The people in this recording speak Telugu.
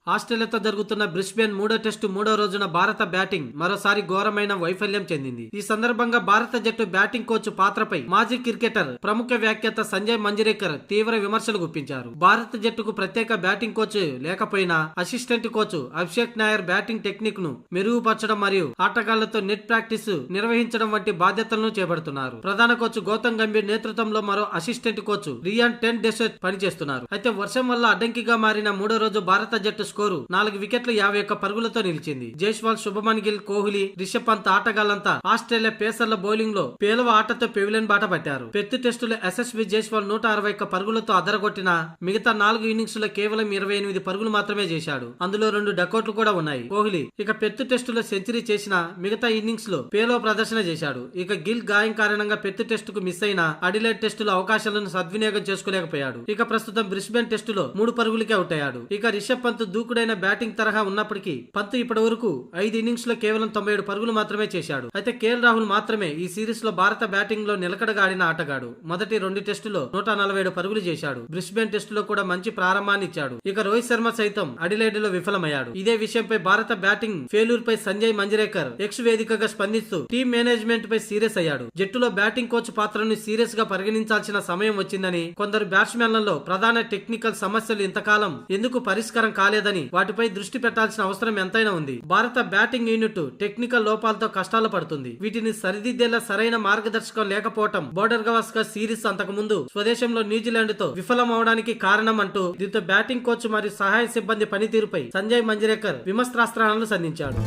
ఆస్ట్రేలియాతో జరుగుతున్న బ్రిస్బేన్ మూడో టెస్టు మూడో రోజున భారత బ్యాటింగ్ మరోసారి ఘోరమైన వైఫల్యం చెందింది. ఈ సందర్భంగా భారత జట్టు బ్యాటింగ్ కోచ్ పాత్రపై మాజీ క్రికెటర్ ప్రముఖ వ్యాఖ్యాత సంజయ్ మంజ్రేకర్ తీవ్ర విమర్శలు గుప్పించారు. భారత జట్టుకు ప్రత్యేక బ్యాటింగ్ కోచ్ లేకపోయినా assistant coach Abhishek Nair batting technique ను మెరుగుపరచడం మరియు ఆటగాళ్లతో నెట్ ప్రాక్టీస్ నిర్వహించడం వంటి బాధ్యతలను చేపడుతున్నారు. ప్రధాన కోచ్ గౌతమ్ గంభీర్ నేతృత్వంలో మరో అసిస్టెంట్ కోచ్ రియాన్ టెన్ డెసెట్ పనిచేస్తున్నారు. అయితే వర్షం వల్ల అడ్డంకిగా మారిన మూడో రోజు భారత జట్టు స్కోరు 4 వికెట్లు 51 పరుగులతో నిలిచింది. జైస్వాల్, శుభమన్ గిల్, కోహ్లీ, రిషబ్ పంత్ ఆటగాళ్లంతా ఆస్ట్రేలియా పేసర్ల బౌలింగ్ లో పేలవ ఆటతో పెవిలియన్ బాట పట్టారు. పెద్ద టెస్టులో యశస్వి జైస్వాల్ 161 పరుగులతో అదరగొట్టిన మిగతా 4 ఇన్నింగ్స్ లో కేవలం 28 పరుగులు మాత్రమే చేశాడు. అందులో 2 డకౌట్లు కూడా ఉన్నాయి. కోహ్లీ ఇక పెద్ద టెస్టులో సెంచరీ చేసిన మిగతా ఇన్నింగ్స్ లో పేలవ ప్రదర్శన చేశాడు. ఇక గిల్ గాయం కారణంగా పెద్ద టెస్టుకు మిస్ అయిన అడిలైడ్ టెస్టులో అవకాశాలను సద్వినియోగం చేసుకోలేకపోయాడు. ఇక ప్రస్తుతం బ్రిస్బేన్ టెస్టులో 3 పరుగులకే అవుట్ అయ్యాడు. ఇక రిషబ్ పంత్ దూకుడైన బ్యాటింగ్ తరహా ఉన్నప్పటికీ పంత్ ఇప్పటి వరకు 5 ఇన్నింగ్స్ లో కేవలం 97 పరుగులు మాత్రమే చేశాడు. అయితే కేఎల్ రాహుల్ మాత్రమే ఈ సిరీస్ లో భారత బ్యాటింగ్ లో నిలకడగా ఆడిన ఆటగాడు. మొదటి 2 టెస్టులో 147 పరుగులు చేశాడు. బ్రిస్బేన్ టెస్టులో కూడా మంచి ప్రారంభాన్ని ఇచ్చాడు. ఇక రోహిత్ శర్మ సైతం అడిలైడ్ లో విఫలమయ్యాడు. ఇదే విషయంపై భారత బ్యాటింగ్ ఫెయిల్యూర్ పై సంజయ్ మంజ్రేకర్ ఎక్స్ వేదికగా స్పందిస్తూ టీం మేనేజ్మెంట్ పై సీరియస్ అయ్యాడు. జట్టులో బ్యాటింగ్ కోచ్ పాత్రను సీరియస్ గా పరిగణించాల్సిన సమయం వచ్చిందని, కొందరు బ్యాట్స్మెన్లలో ప్రధాన టెక్నికల్ సమస్యలు ఇంతకాలం ఎందుకు పరిష్కారం కాలేదని వాటిపై దృష్టి పెట్టాల్సిన అవసరం ఎంతైనా ఉంది. భారత బ్యాటింగ్ యూనిట్ టెక్నికల్ లోపాలతో కష్టాలు పడుతుంది. వీటిని సరిదిద్దేలా సరైన మార్గదర్శకం లేకపోవటం బోర్డర్ గవాస్కర్ సిరీస్ అంతకు ముందు స్వదేశంలో న్యూజిలాండ్ తో విఫలమవడానికి కారణం అంటూ దీంతో బ్యాటింగ్ కోచ్ మరియు సహాయ సిబ్బంది పనితీరుపై సంజయ్ మంజ్రేకర్ విమర్శనాస్త్రాలను సంధించాడు.